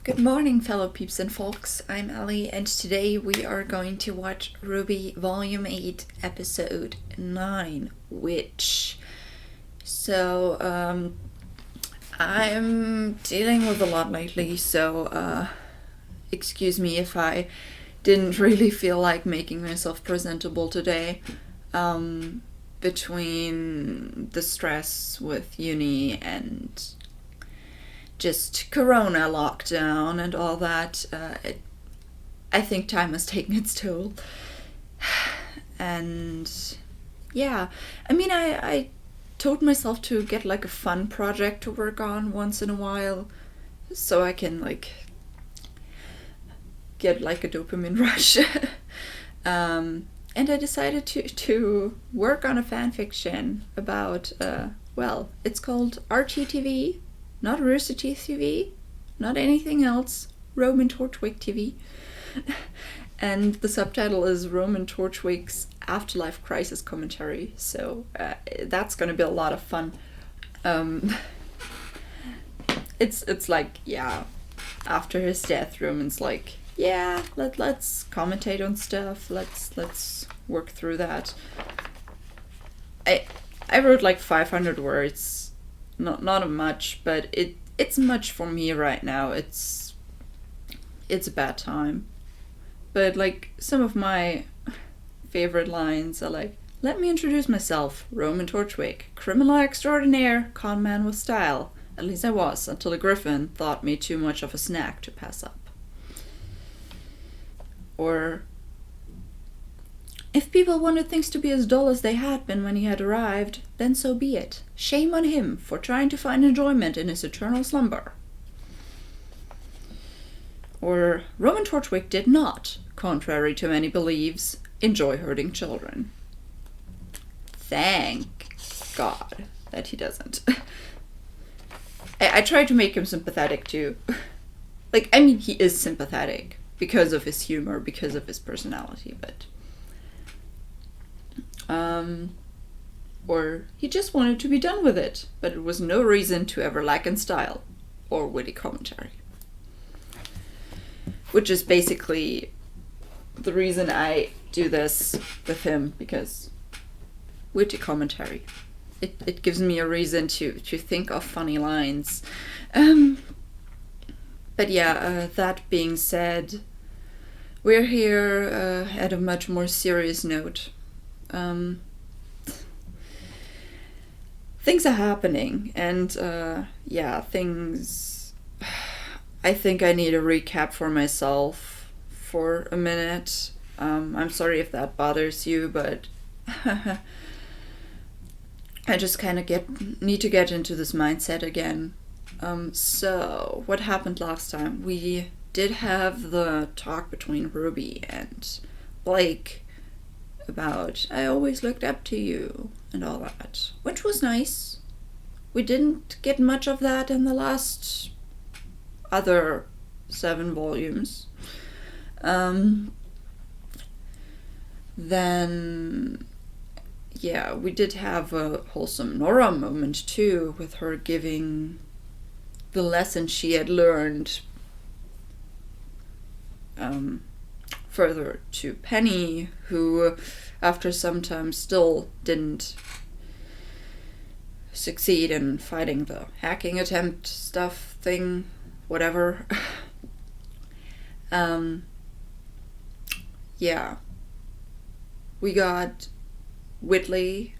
Good morning, fellow peeps and folks. I'm Allie, and today we are going to watch RWBY Volume 8, Episode 9, Witch. I'm dealing with a lot lately, so excuse me if I didn't really feel like making myself presentable today. Between the stress with uni and just Corona lockdown and all that, I think time has taken its toll. And yeah, I mean, I told myself to get like a fun project to work on once in a while, so I can like get like a dopamine rush. And I decided to work on a fan fiction about, it's called RTTV. Not Rooster Teeth TV, not anything else, Roman Torchwick TV. And the subtitle is Roman Torchwick's Afterlife Crisis Commentary, so that's gonna be a lot of fun. It's like, yeah, after his death, Roman's like, yeah, let's commentate on stuff, let's work through that. I wrote like 500 words. Not much, but it's much for me right now. It's a bad time. But like some of my favorite lines are like, let me introduce myself, Roman Torchwick, criminal extraordinaire, con man with style. At least I was, until a griffin thought me too much of a snack to pass up. Or, if people wanted things to be as dull as they had been when he had arrived, then so be it. Shame on him for trying to find enjoyment in his eternal slumber. Or, Roman Torchwick did not, contrary to many beliefs, enjoy hurting children. Thank God that he doesn't. I tried to make him sympathetic too. Like, I mean, he is sympathetic because of his humor, because of his personality, but or he just wanted to be done with it, but it was no reason to ever lack in style or witty commentary. Which is basically the reason I do this with him, because witty commentary. It gives me a reason to think of funny lines. But yeah, that being said, we're here at a much more serious note. Things are happening, and things. I think I need a recap for myself for a minute. I'm sorry if that bothers you, but I just kind of need to get into this mindset again. So what happened last time? We did have the talk between RWBY and Blake about I always looked up to you and all that, which was nice. We didn't get much of that in the last other 7 volumes. Then, yeah, we did have a wholesome Nora moment too, with her giving the lesson she had learned further to Penny, who after some time still didn't succeed in fighting the hacking attempt stuff thing, whatever. Yeah, we got Whitley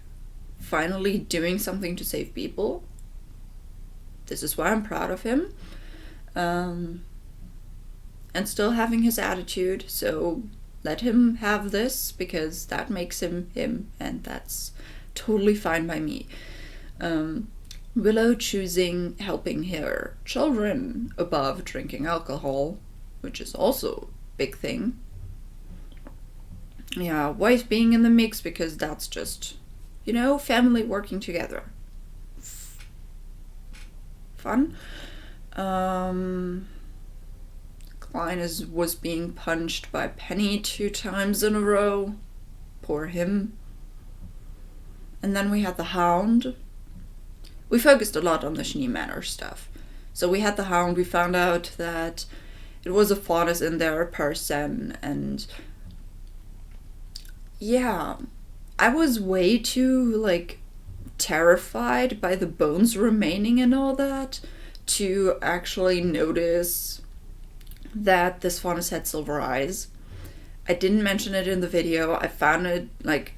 finally doing something to save people. This is why I'm proud of him. And still having his attitude, so let him have this, because that makes him him, and that's totally fine by me. Willow choosing helping her children above drinking alcohol, which is also a big thing. Yeah, wife being in the mix, because that's just, family working together. Fun. Klein was being punched by Penny 2 times in a row. Poor him. And then we had the Hound. We focused a lot on the Schnee Manor stuff. So we had the hound, we found out that it was a faunus in their person, and yeah, I was way too, like, terrified by the bones remaining and all that to actually notice that this faunus had silver eyes. I didn't mention it in the video. I found it, like,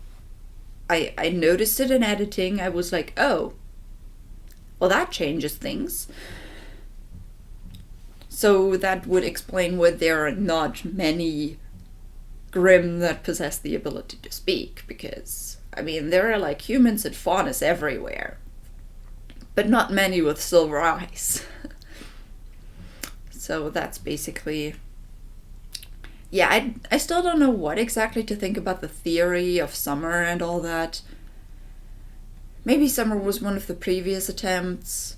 I noticed it in editing. I was like, oh, well, that changes things. So that would explain why there are not many Grimm that possess the ability to speak, because, I mean, there are, like, humans and faunus everywhere, but not many with silver eyes. So that's basically... Yeah, I still don't know what exactly to think about the theory of Summer and all that. Maybe Summer was one of the previous attempts.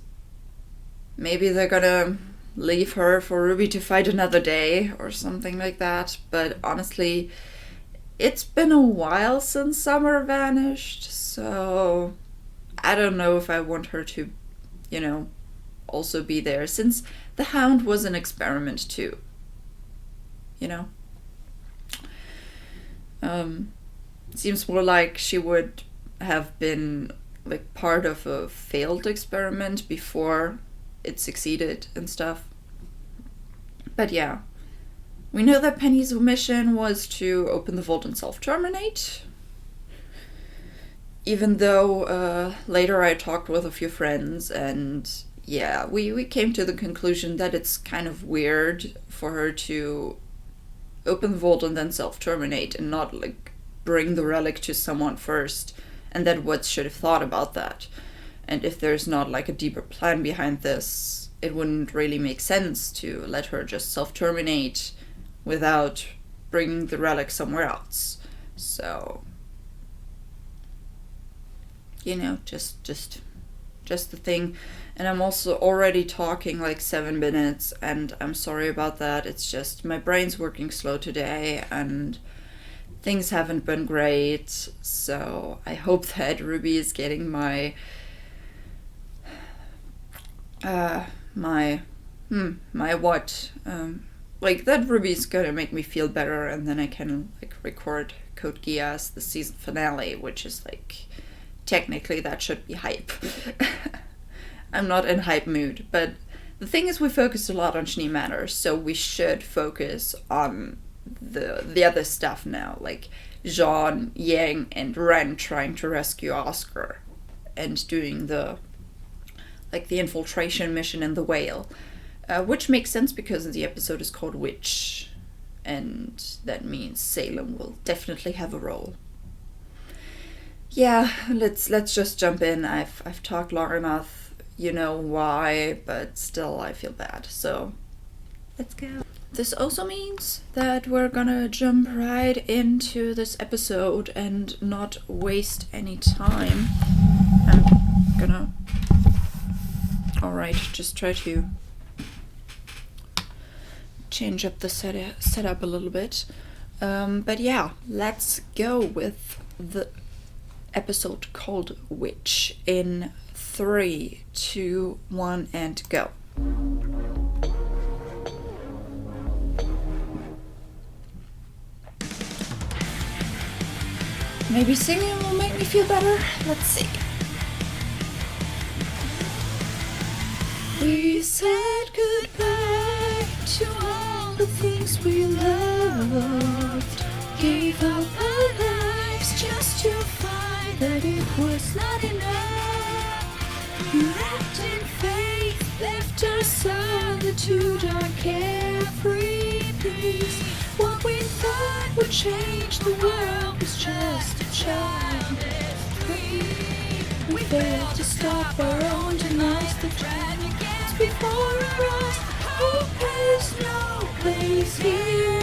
Maybe they're gonna leave her for Ruby to fight another day or something like that. But honestly, it's been a while since Summer vanished, so I don't know if I want her to, you know, also be there, since the Hound was an experiment too, you know? Seems more like she would have been, like, part of a failed experiment before it succeeded and stuff. But yeah, we know that Penny's mission was to open the vault and self-terminate. Even though later I talked with a few friends, and yeah, we came to the conclusion that it's kind of weird for her to open the vault and then self-terminate and not, like, bring the relic to someone first, and then what should have thought about that. And if there's not, like, a deeper plan behind this, it wouldn't really make sense to let her just self-terminate without bringing the relic somewhere else. So, you know, just the thing. And I'm also already talking like 7 minutes, and I'm sorry about that. It's just my brain's working slow today and things haven't been great. So I hope that Ruby is getting my like, that Ruby's gonna make me feel better, and then I can, like, record Code Geass, the season finale, which is, like, technically that should be hype. I'm not in hype mood, but the thing is, we focused a lot on Schnee Manor, so we should focus on the other stuff now, like Jean, Yang, and Ren trying to rescue Oscar and doing the infiltration mission in the whale, which makes sense because the episode is called Witch, and that means Salem will definitely have a role. Yeah, let's just jump in. I've talked long enough. You know why, but still I feel bad, so let's go. This also means that we're gonna jump right into this episode and not waste any time. I'm gonna... Alright, just try to change up the setup a little bit. But yeah, let's go with the episode called Witch in 3, 2, 1, and go. Maybe singing will make me feel better? Let's see. We said goodbye to all the things we loved. Gave up our lives just to find that it was not enough. Wrapped in faith, left our solitude, our carefree peace. What we thought would change the world was just a childless dream. We failed to stop our own demise, the dragons before our eyes. Hope has no place here.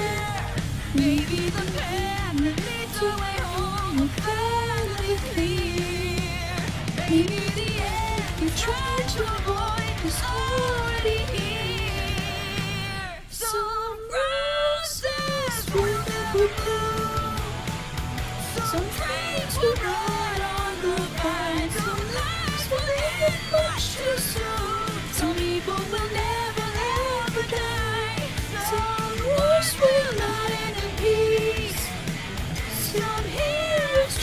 Maybe the path that leads away home will finally clear. Maybe the end we tried to avoid is already here. Some roses will never bloom. Some dreams will rot on the vine. Some lives will end much too soon. Some people will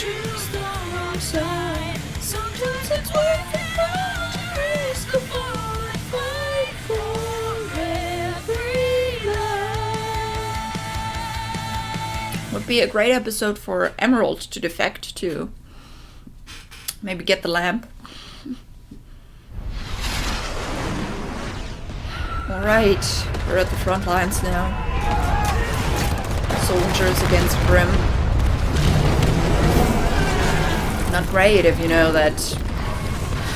choose the wrong side. Sometimes it's worth it all to risk a fall and fight for every life. Would be a great episode for Emerald to defect to. Maybe get the lamp. Alright, we're at the front lines now. Soldiers against Grim. Not great if you know that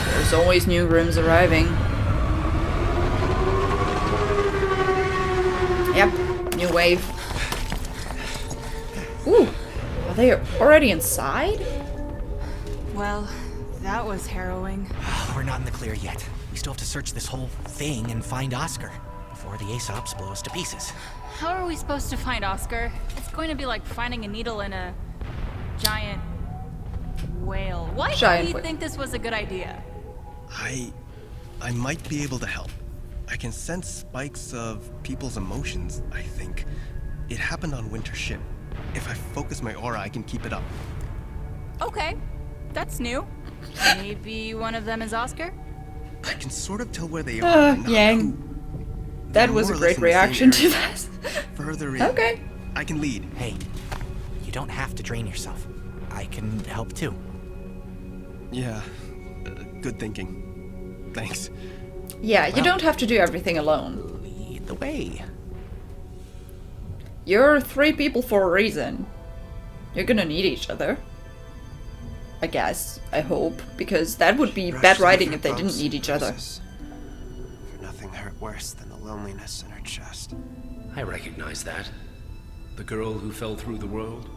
there's always new Grims arriving. Yep, new wave. Ooh, are they already inside? Well, that was harrowing. We're not in the clear yet. We still have to search this whole thing and find Oscar before the Aesops blow us to pieces. How are we supposed to find Oscar? It's going to be like finding a needle in a giant whale. Why do you think this was a good idea? I might be able to help. I can sense spikes of people's emotions, I think. It happened on Winter's ship. If I focus my aura, I can keep it up. Okay, that's new. Maybe one of them is Oscar? I can sort of tell where they are. Yang. That was a great reaction to that. Further in. Okay. I can lead. Hey, you don't have to drain yourself. I can help too. Yeah, good thinking. Thanks. Yeah, you don't have to do everything alone. Lead the way. You're 3 people for a reason. You're gonna need each other. I guess. I hope. Because that would be bad writing if they didn't need each other. For nothing hurt worse than the loneliness in her chest. I recognize that. The girl who fell through the world.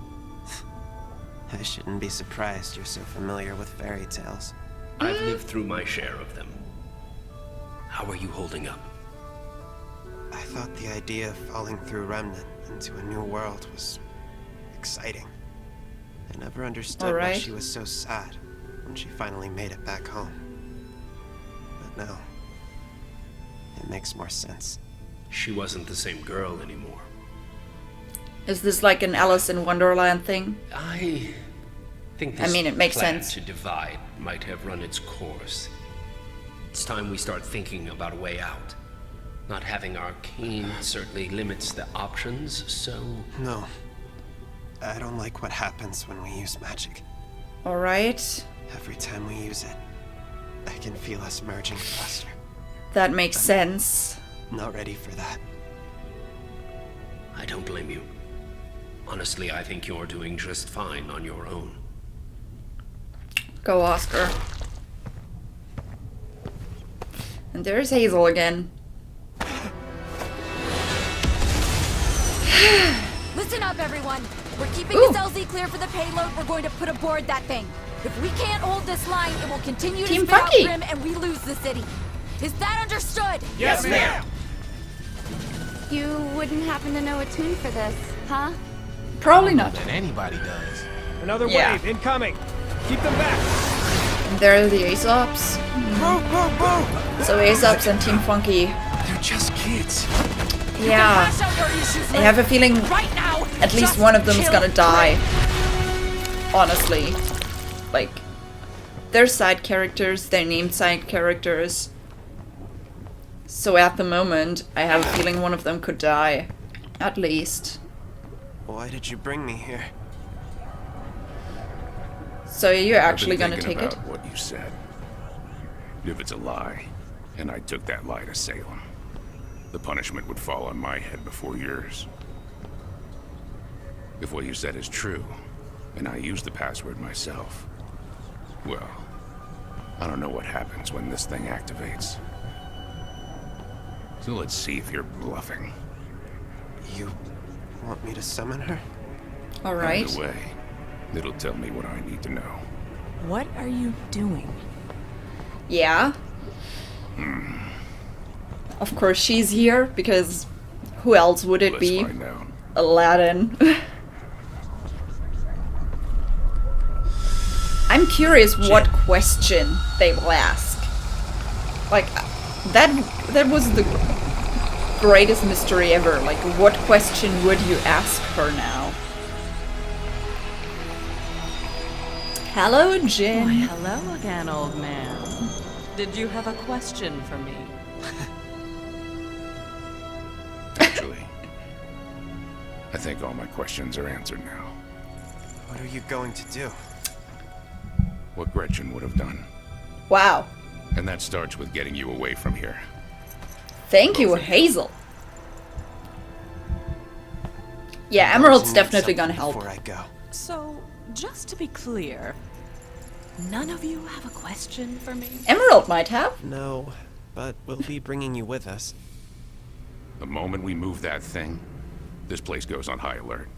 I shouldn't be surprised you're so familiar with fairy tales. I've lived through my share of them. How are you holding up? I thought the idea of falling through Remnant into a new world was exciting. I never understood why she was so sad when she finally made it back home. But now, it makes more sense. She wasn't the same girl anymore. Is this like an Alice in Wonderland thing? I think this it makes plan sense. to divide might have run its course. It's time we start thinking about a way out. Not having arcane certainly limits the options, so... No. I don't like what happens when we use magic. Alright. Every time we use it, I can feel us merging faster. That makes sense. Not ready for that. I don't blame you. Honestly, I think you're doing just fine on your own. Go, Oscar. And there's Hazel again. Listen up, everyone. We're keeping this LZ clear for the payload. We're going to put aboard that thing. If we can't hold this line, it will continue to spit out Grim and we lose the city. Is that understood? Yes, ma'am. You wouldn't happen to know a tune for this, huh? Probably not. And anybody does. Another wave incoming. Keep them back. And there are the Aesops. So Aesops and Team Funky. They're just kids. Yeah. I have a feeling at least one of them is gonna die. Honestly. Like, they're side characters, they're named side characters. So at the moment, I have a feeling one of them could die. At least. Why did you bring me here? So you're actually gonna take it? What you said. If it's a lie, and I took that lie to Salem, the punishment would fall on my head before yours. If what you said is true, and I use the password myself, well, I don't know what happens when this thing activates. So let's see if you're bluffing. You want me to summon her? Alright. Either way, it'll tell me what I need to know. What are you doing? Yeah. Of course she's here, because who else would it be? Find out. Aladdin. I'm curious what question they will ask. Like, that was the greatest mystery ever. Like, what question would you ask her now? Hello, Jin. Why, hello again, old man. Did you have a question for me? Actually, I think all my questions are answered now. What are you going to do? What Gretchen would have done. Wow. And that starts with getting you away from here. Thank you, Hazel. Yeah, Emerald's definitely gonna help. Before I go. So, just to be clear, none of you have a question for me? Emerald might have. No, but we'll be bringing you with us. The moment we move that thing, this place goes on high alert.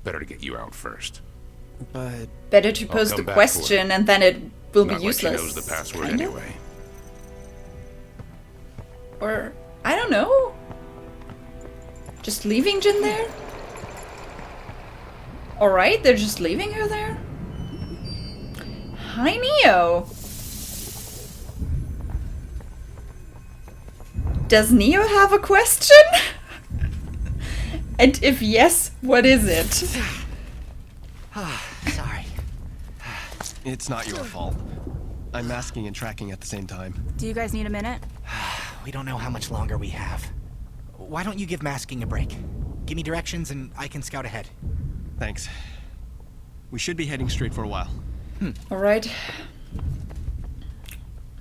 Better to get you out first. But better to pose the question and then it will be useless. Not like she knows the password anyway. Or I don't know. Just leaving Jin there? Alright, they're just leaving her there? Hi, Neo. Does Neo have a question? And if yes, what is it? Sorry. It's not your fault. I'm masking and tracking at the same time. Do you guys need a minute? We don't know how much longer we have. Why don't you give masking a break? Give me directions and I can scout ahead. Thanks. We should be heading straight for a while. Alright.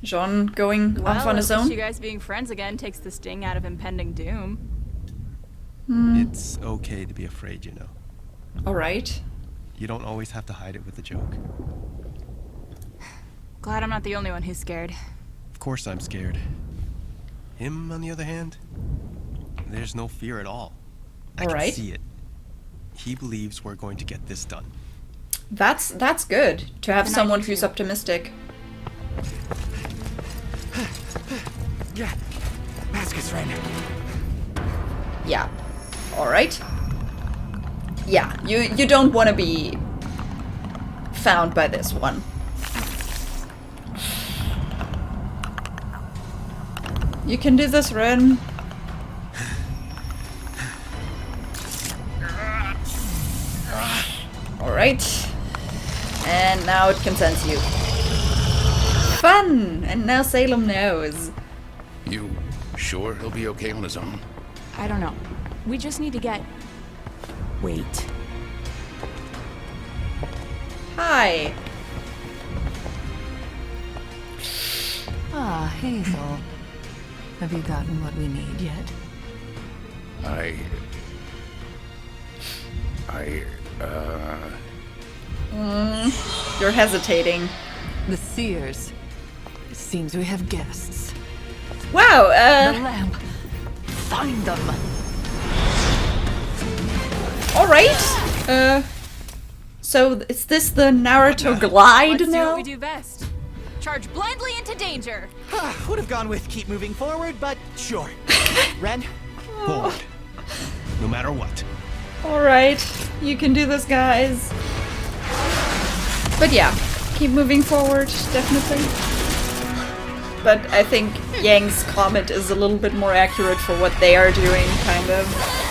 Jean going off on his own? You guys being friends again takes the sting out of impending doom. It's okay to be afraid, you know. Alright. You don't always have to hide it with a joke. Glad I'm not the only one who's scared. Of course I'm scared. Him, on the other hand, there's no fear at all. I can see it. He believes we're going to get this done. That's good to have someone who's optimistic. Yeah, mask is right. Yeah. Alright. Yeah, you don't want to be found by this one. You can do this, Ren. Alright. And now it can sense you. Fun! And now Salem knows. You sure he'll be okay on his own? I don't know. We just need to get... Wait. Hi. Ah, Hazel. Have you gotten what we need yet? You're hesitating. The Seers. It seems we have guests. Wow, The lamp. Find them. Alright. So is this the Naruto glide Let's now? do what we do best. Charge blindly into danger. Would have gone with keep moving forward, but sure. Ren? Forward. No matter what. Alright, you can do this, guys. But yeah, keep moving forward, definitely. But I think Yang's comment is a little bit more accurate for what they are doing, kind of.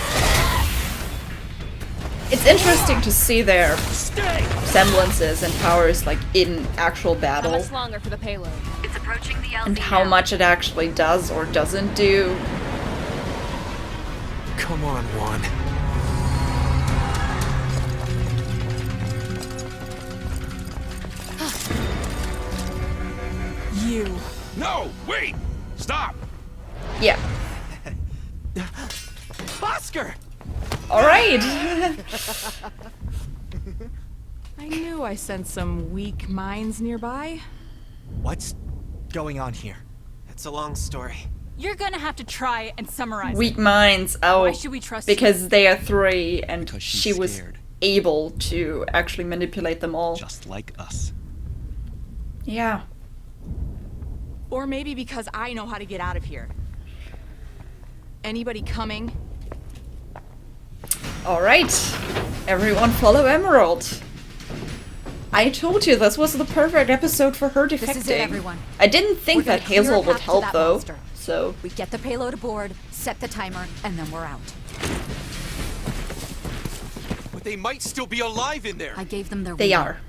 It's interesting to see their semblances and powers like in actual battle. How much longer for the payload? It's approaching the LZ And how much it actually does or doesn't do. Come on, Juan. You. No! Wait! Stop! Yeah. Oscar! Alright! I knew I sensed some weak minds nearby. What's going on here? It's a long story. You're gonna have to try and summarize Weak it. minds. Oh, Why should we trust because they are three and Because she she's was scared. able to actually manipulate them all. Just like us. Yeah. Or maybe because I know how to get out of here. Anybody coming? Alright. Everyone follow Emerald. I told you this was the perfect episode for her defecting. This is it, everyone. I didn't think We're gonna that clear Hazel a would path to help that though. monster. So We get the payload aboard, set the timer, and then we're out. But they might still be alive in there. I gave them their they window. are.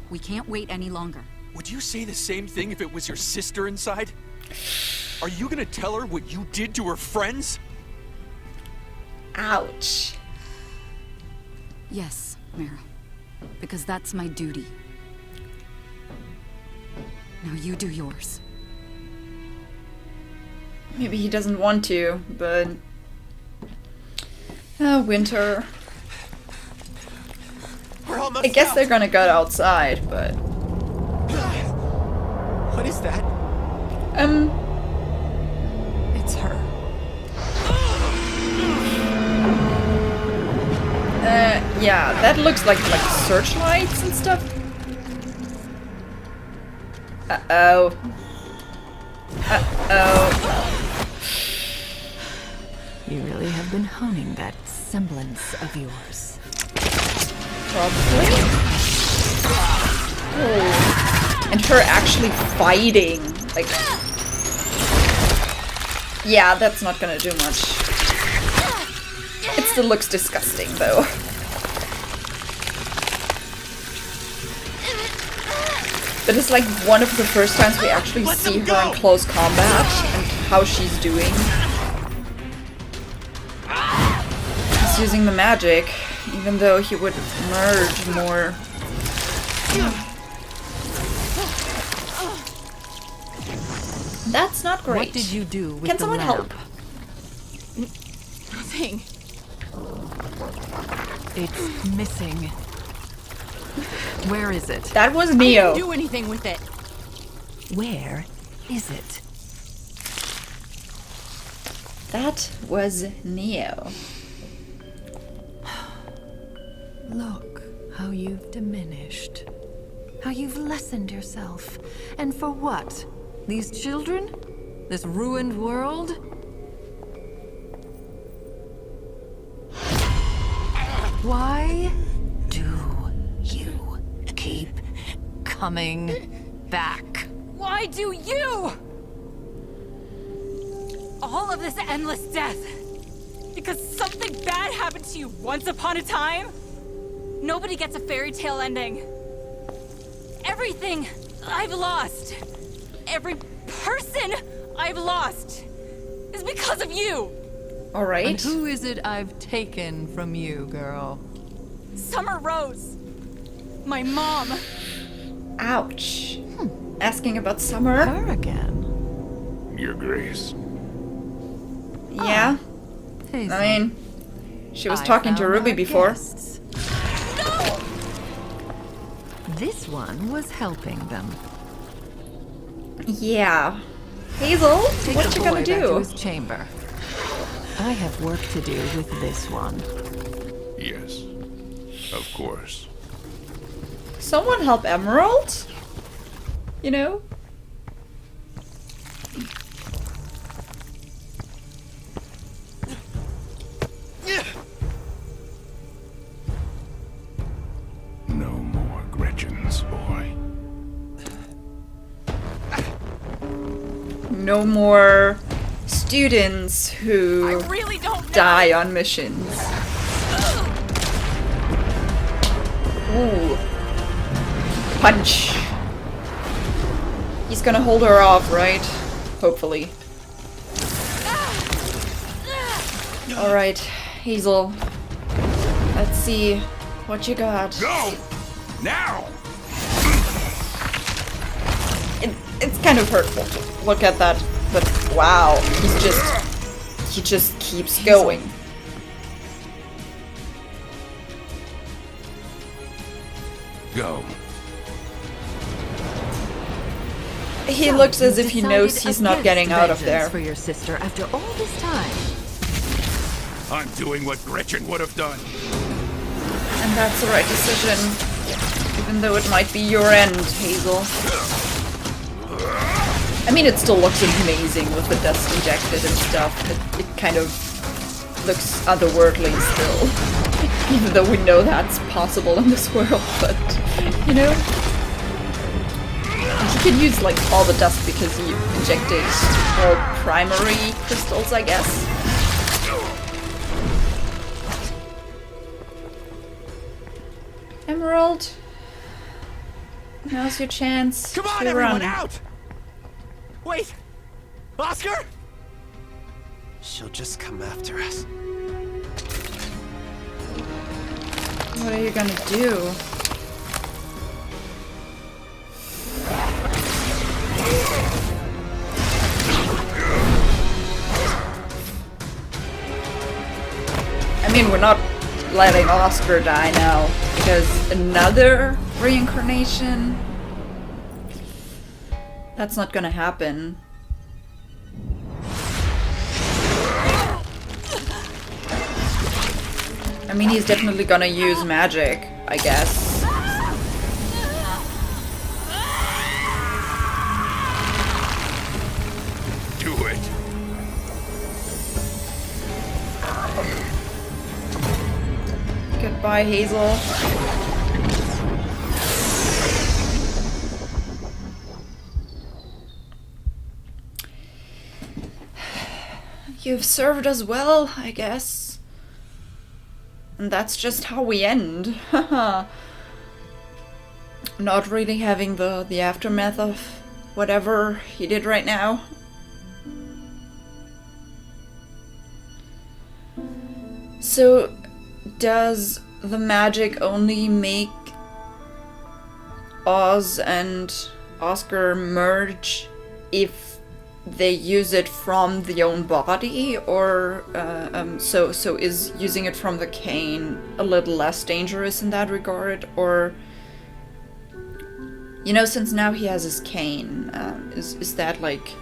We can't wait any longer. Would you say the same thing if it was your sister inside? Are you gonna tell her what you did to her friends? Ouch. Yes, Mara. Because that's my duty. Now you do yours. Maybe he doesn't want to, but... winter. I guess they're gonna go outside, but... What is that? It's her. Yeah, that looks like searchlights and stuff. Uh-oh. Uh-oh. You really have been honing that semblance of yours. Probably. Oh. And her actually fighting. Like... Yeah, that's not gonna do much. It still looks disgusting, though. But it's like one of the first times we actually see her in close combat and how she's doing. He's using the magic, even though he would merge more. That's not great. What did you do with Can someone help? Nothing. It's missing. Where is it? That was Neo. I didn't do anything with it. Where is it? That was Neo. Look how you've diminished. How you've lessened yourself. And for what? These children? This ruined world? Why do you keep coming back? Why do you? All of this endless death. Because something bad happened to you once upon a time? Nobody gets a fairy tale ending. Everything I've lost, every person I've lost, is because of you. All right. And who is it I've taken from you, girl? Summer Rose. My mom. Ouch. Asking about Summer? Her again. Your Grace. Yeah. I mean, she was talking to RWBY before. No! This one was helping them. Yeah. Hazel, Take what you gonna back to do? his chamber. I have work to do with this one. Yes, of course. Someone help Emerald? You know? No more Gretchen's boy. No more students who really don't die on missions. Ooh. Punch. He's gonna hold her off, right? Hopefully. Alright, Hazel. Let's see what you got. Go! Now! It's kind of hurtful to look at that, but wow, he just keeps going. Go. He looks as if he knows he's not getting out of there. For your sister after all this time. I'm doing what Gretchen would have done. And that's the right decision. Even though it might be your end, Hazel. I mean, it still looks amazing with the dust injected and stuff. It kind of looks otherworldly still. Even though we know that's possible in this world, but, you know? And he can use, like, all the dust because he injected all primary crystals, I guess. Emerald. Now's your chance. Come on, to everyone, run. out! Wait, Oscar? She'll just come after us. What are you gonna do? I mean, we're not letting Oscar die now, because another reincarnation? That's not gonna happen. I mean, he's definitely gonna use magic, I guess. Do it. Goodbye, Hazel. You've served us well, I guess. And that's just how we end. Haha. Not really having the aftermath of whatever he did right now. So, does the magic only make Oz and Oscar merge if they use it from the own body, or so is using it from the cane a little less dangerous in that regard? Or, you know, since now he has his cane, is that like,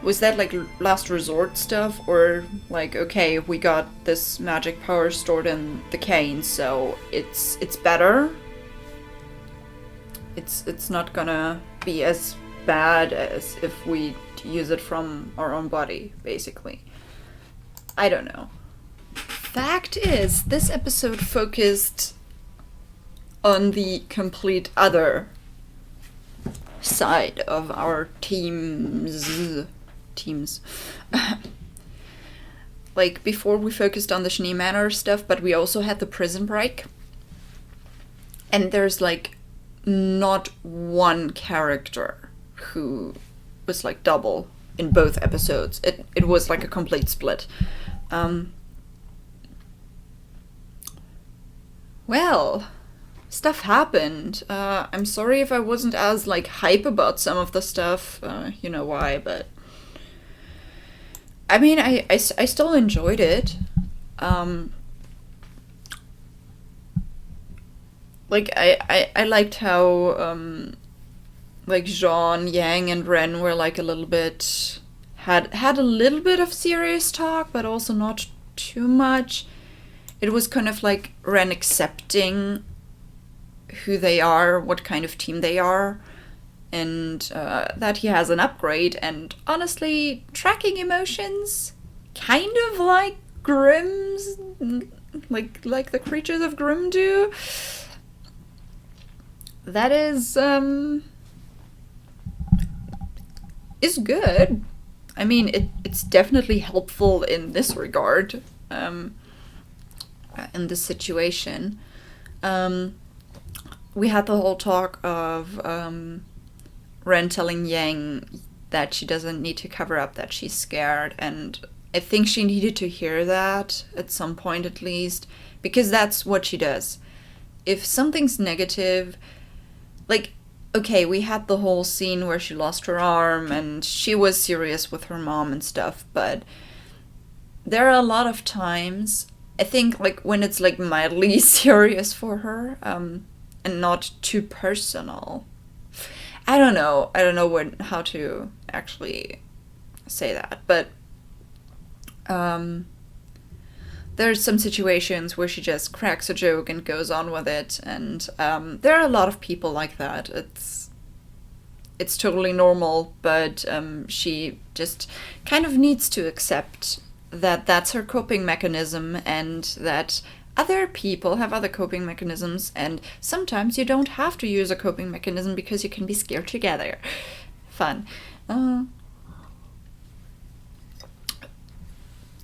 was that like last resort stuff, or like, okay, we got this magic power stored in the cane, so it's better? It's not gonna be as bad as if we use it from our own body, basically. I don't know. Fact is, this episode focused on the complete other side of our teams. Like, before we focused on the Schnee Manor stuff, but we also had the prison break. And there's like not one character who was like double in both episodes. It was like a complete split. Well, stuff happened. I'm sorry if I wasn't as like hype about some of the stuff. You know why, but I mean, I still enjoyed it. Like I liked how like Jean, Yang, and Ren were like a little bit had a little bit of serious talk, but also not too much. It was kind of like Ren accepting who they are, what kind of team they are, and that he has an upgrade, and honestly, tracking emotions, kind of like Grimm's, like the creatures of Grimm do. That is good. I mean, it's definitely helpful in this regard, in this situation. We had the whole talk of Ren telling Yang that she doesn't need to cover up that she's scared, and I think she needed to hear that at some point at least, because that's what she does. If something's negative, like, okay, we had the whole scene where she lost her arm and she was serious with her mom and stuff, but there are a lot of times, I think, like, when it's like mildly serious for her, and not too personal. I don't know how to actually say that, but there's some situations where she just cracks a joke and goes on with it, and there are a lot of people like that. It's totally normal, but she just kind of needs to accept that that's her coping mechanism, and that other people have other coping mechanisms, and sometimes you don't have to use a coping mechanism because you can be scared together. Fun.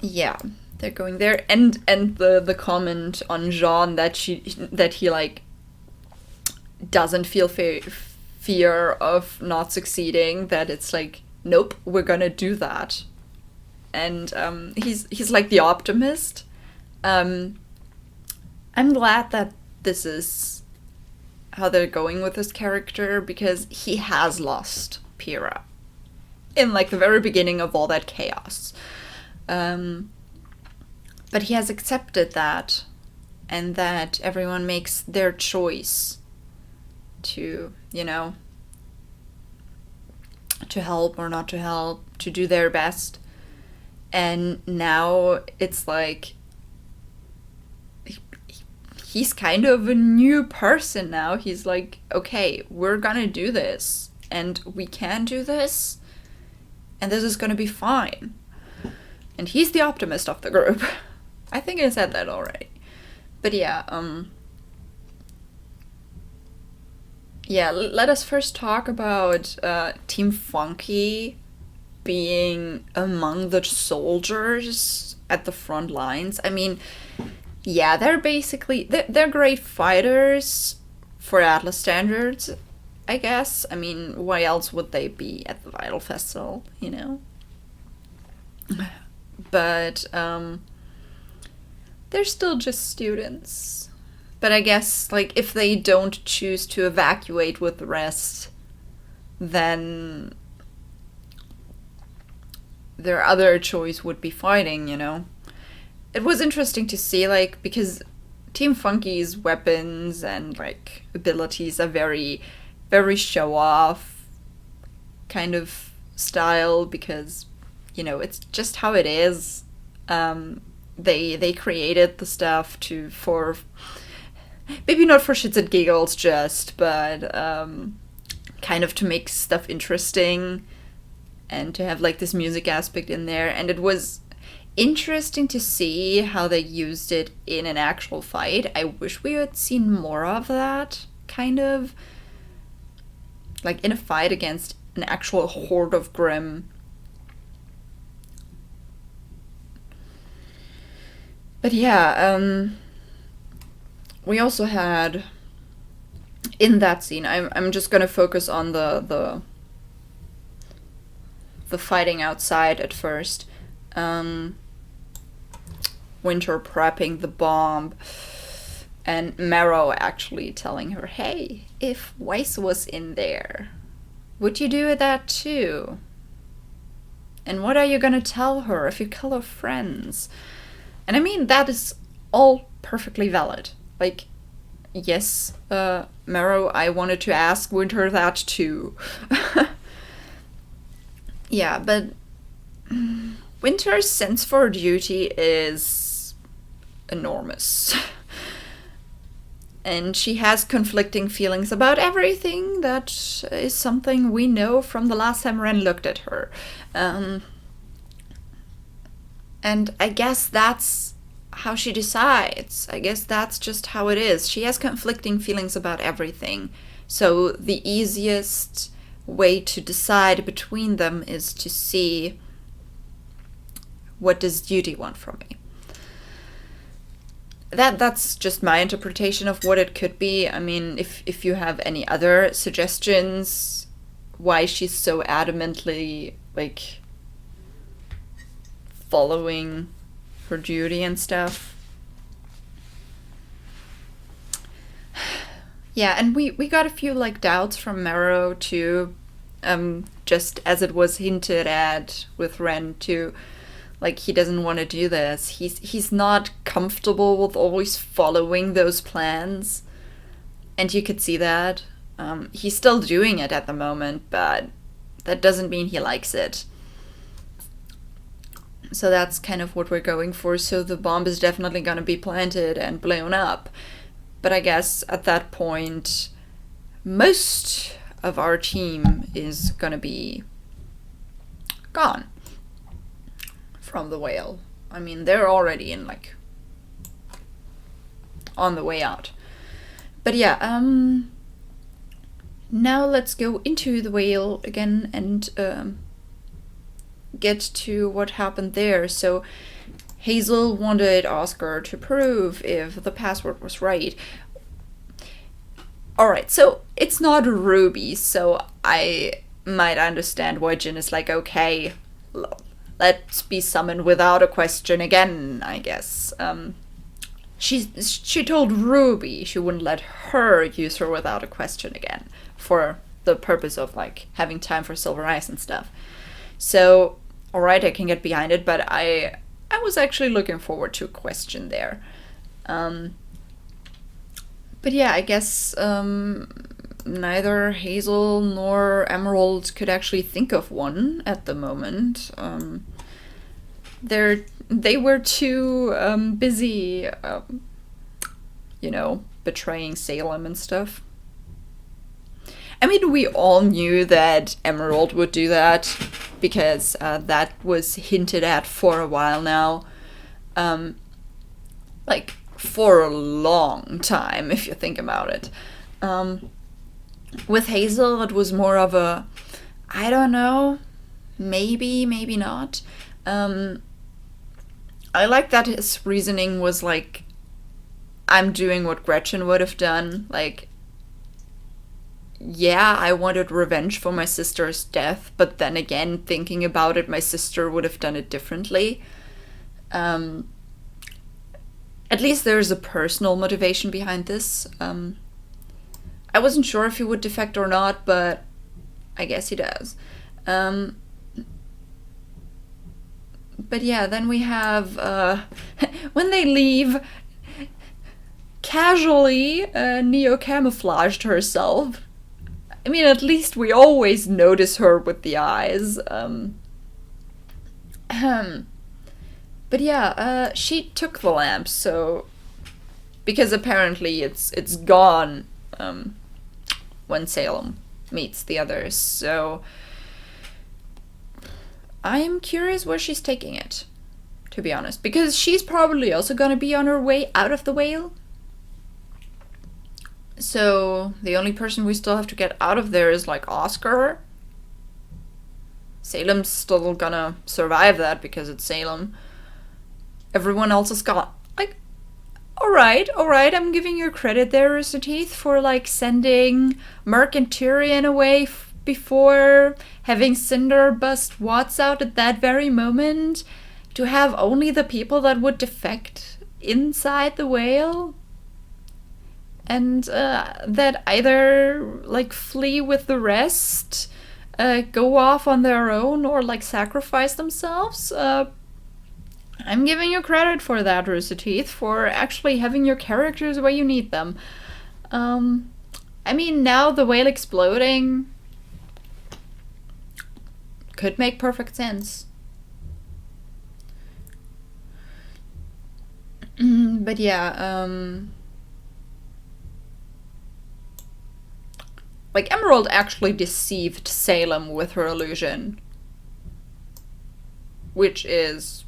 Yeah, they're going there, and the comment on Jean that he like doesn't feel fear of not succeeding, that it's like, nope, we're gonna do that. And he's like the optimist. I'm glad that this is how they're going with this character, because he has lost Pyrrha in like the very beginning of all that chaos. But he has accepted that, and that everyone makes their choice to, you know, to help or not to help, to do their best. And now it's like he's kind of a new person now. He's like, okay, we're gonna do this, and we can do this, and this is gonna be fine. And he's the optimist of the group. I think I said that already. But yeah, let us first talk about Team Funky being among the soldiers at the front lines. I mean, yeah, they're basically, they're great fighters for Atlas standards, I guess. I mean, why else would they be at the Vital Festival, you know? But, they're still just students. But I guess, like, if they don't choose to evacuate with the rest, then their other choice would be fighting, you know? It was interesting to see, like, because Team Funky's weapons and, like, abilities are very, very show-off kind of style, because, you know, it's just how it is. They created the stuff for maybe not for shits and giggles just, but kind of to make stuff interesting and to have like this music aspect in there. And it was interesting to see how they used it in an actual fight. I wish we had seen more of that, kind of like in a fight against an actual horde of Grimm. But yeah, we also had in that scene, I'm just gonna focus on the fighting outside at first. Winter prepping the bomb, and Marrow actually telling her, hey, if Weiss was in there, would you do that too? And what are you gonna tell her if you kill her friends? And I mean, that is all perfectly valid. Like, yes, Marrow, I wanted to ask Winter that too. Yeah, but Winter's sense for duty is enormous. And she has conflicting feelings about everything. That is something we know from the last time Ren looked at her. And I guess that's how she decides. I guess that's just how it is. She has conflicting feelings about everything. So the easiest way to decide between them is to see, what does duty want from me? That's just my interpretation of what it could be. I mean, if you have any other suggestions why she's so adamantly, like, following her duty and stuff. Yeah, and we got a few, like, doubts from Marrow too, just as it was hinted at with Ren too. Like, he doesn't want to do this. He's not comfortable with always following those plans, and you could see that. He's still doing it at the moment, but that doesn't mean he likes it. So that's kind of what we're going for. So the bomb is definitely going to be planted and blown up. But I guess at that point, most of our team is going to be gone from the whale. I mean, they're already in, like, on the way out. But yeah, now let's go into the whale again and get to what happened there. So Hazel wanted Oscar to prove if the password was right. Alright, so it's not Ruby, so I might understand why Jin is like, okay, let's be summoned without a question again, I guess. She told Ruby she wouldn't let her use her without a question again, for the purpose of, like, having time for Silver Eyes and stuff. So, alright, I can get behind it, but I was actually looking forward to a question there. But yeah, I guess neither Hazel nor Emerald could actually think of one at the moment. They were too busy, you know, betraying Salem and stuff. I mean, we all knew that Emerald would do that, because that was hinted at for a while now. Like, for a long time, if you think about it. With Hazel, it was more of a, I don't know, maybe, maybe not. I like that his reasoning was like, I'm doing what Gretchen would have done. Like, yeah, I wanted revenge for my sister's death, but then again, thinking about it, my sister would have done it differently. At least there's a personal motivation behind this. I wasn't sure if he would defect or not, but I guess he does. But yeah, then we have, when they leave, casually, Neo camouflaged herself. I mean, at least we always notice her with the eyes. But yeah, she took the lamp, so... Because apparently it's gone when Salem meets the others, so... I am curious where she's taking it, to be honest. Because she's probably also gonna be on her way out of the whale. So, the only person we still have to get out of there is, like, Oscar. Salem's still gonna survive that because it's Salem. Everyone else is gone. Like, alright, I'm giving you credit there, Rooster Teeth, for, like, sending Merc and Tyrion away before having Cinder bust Watts out at that very moment to have only the people that would defect inside the whale. And that either, like, flee with the rest, go off on their own, or, like, sacrifice themselves. I'm giving you credit for that, Rooster Teeth, for actually having your characters where you need them. I mean, now the whale exploding could make perfect sense. But yeah, like, Emerald actually deceived Salem with her illusion. Which is...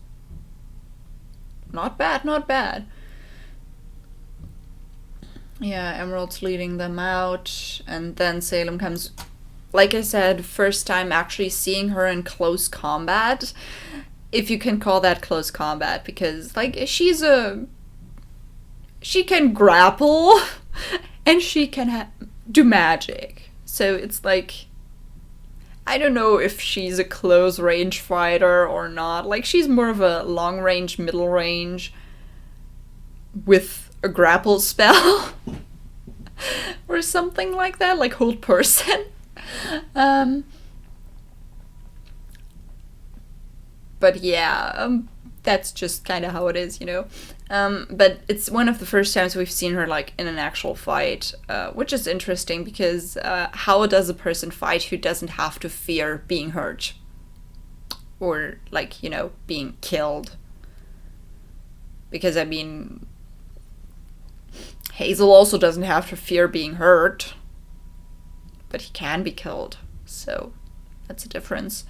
not bad, not bad. Yeah, Emerald's leading them out, and then Salem comes... Like I said, first time actually seeing her in close combat. If you can call that close combat, because, like, she can grapple, and she can do magic. So it's like, I don't know if she's a close range fighter or not. Like, she's more of a long range, middle range with a grapple spell or something like that, like hold person. But yeah, that's just kind of how it is, you know. But it's one of the first times we've seen her, like, in an actual fight, which is interesting because how does a person fight who doesn't have to fear being hurt? Or, like, you know, being killed? Because, I mean, Hazel also doesn't have to fear being hurt, but he can be killed, so that's a difference.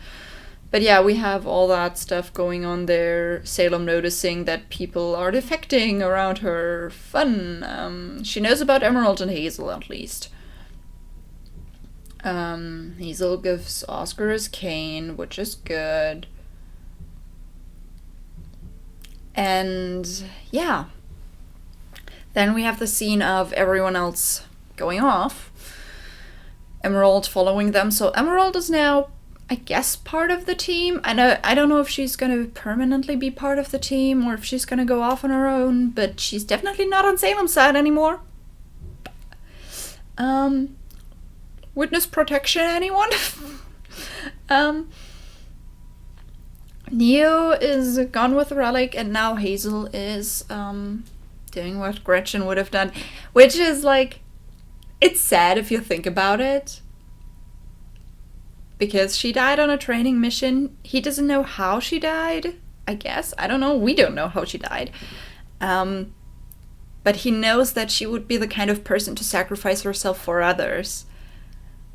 But yeah, we have all that stuff going on there. Salem noticing that people are defecting around her. Fun. She knows about Emerald and Hazel, at least. Hazel gives Oscar his cane, which is good. And yeah. Then we have the scene of everyone else going off. Emerald following them. So Emerald is now, I guess, part of the team. I don't know if she's gonna permanently be part of the team or if she's gonna go off on her own, but she's definitely not on Salem's side anymore. Witness protection, anyone? Neo is gone with the relic, and now Hazel is doing what Gretchen would have done, which is like, it's sad if you think about it, because she died on a training mission. He doesn't know how she died, I guess. I don't know. We don't know how she died. But he knows that she would be the kind of person to sacrifice herself for others.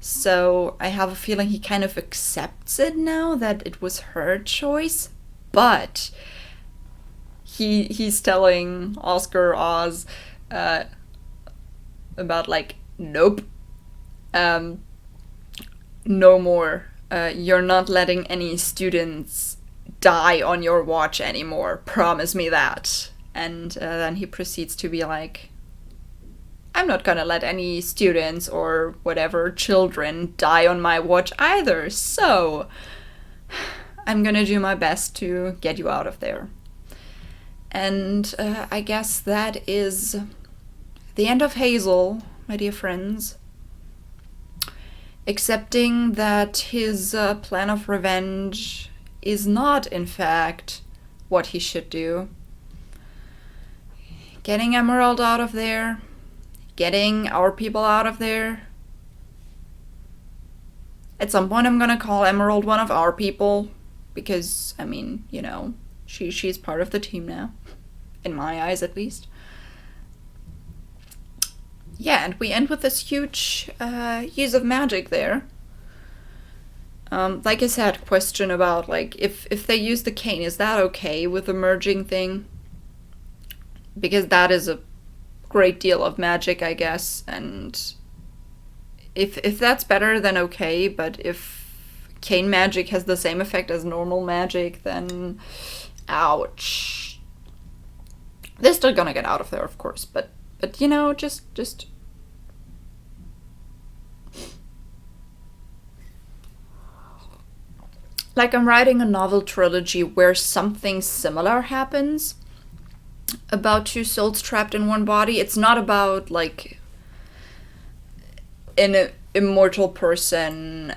So I have a feeling he kind of accepts it now, that it was her choice. But he's telling Oscar Oz about like, nope, no more. You're not letting any students die on your watch anymore. Promise me that. And then he proceeds to be like, I'm not gonna let any students or whatever children die on my watch either, so I'm gonna do my best to get you out of there. And I guess that is the end of Hazel, my dear friends. Accepting that his plan of revenge is not, in fact, what he should do. Getting Emerald out of there, getting our people out of there. At some point I'm gonna call Emerald one of our people, because, I mean, you know, she's part of the team now. In my eyes, at least. Yeah, and we end with this huge use of magic there. Like I said, question about, like, if they use the cane, is that okay with the merging thing? Because that is a great deal of magic, I guess, and if that's better, then okay, but if cane magic has the same effect as normal magic, then ouch. They're still gonna get out of there, of course, but you know, just like, I'm writing a novel trilogy where something similar happens about two souls trapped in one body. It's not about, like, an immortal person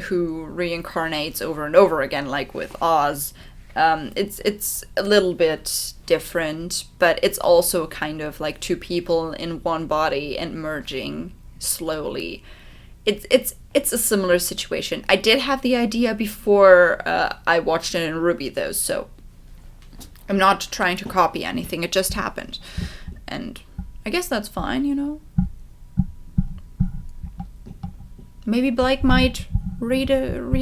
who reincarnates over and over again, like with Oz. It's a little bit different, but it's also kind of like two people in one body and merging slowly. It's a similar situation. I did have the idea before I watched it in RWBY, though, so I'm not trying to copy anything. It just happened, and I guess that's fine, you know. Maybe Blake might read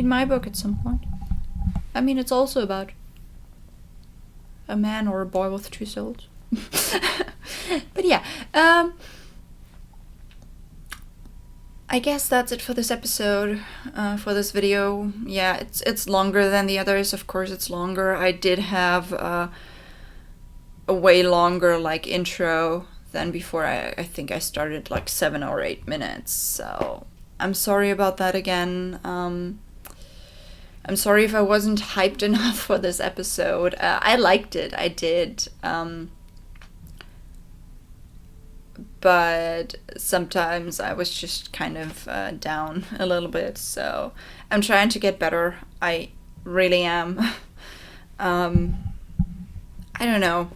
my book at some point. I mean, it's also about a man or a boy with two souls. But yeah, I guess that's it for this episode, for this video. Yeah, it's longer than the others. Of course, it's longer. I did have a way longer, like, intro than before. I think I started like 7 or 8 minutes. So I'm sorry about that again. I'm sorry if I wasn't hyped enough for this episode. I liked it. I did. But sometimes I was just kind of down a little bit, so I'm trying to get better. I really am. I don't know.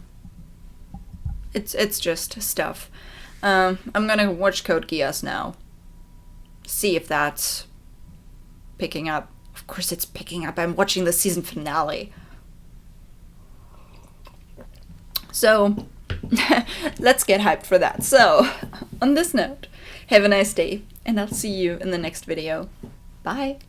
It's just stuff. I'm gonna watch Code Geass now. See if that's picking up. Of course it's picking up. I'm watching the season finale. So let's get hyped for that. So, on this note, have a nice day, and I'll see you in the next video. Bye!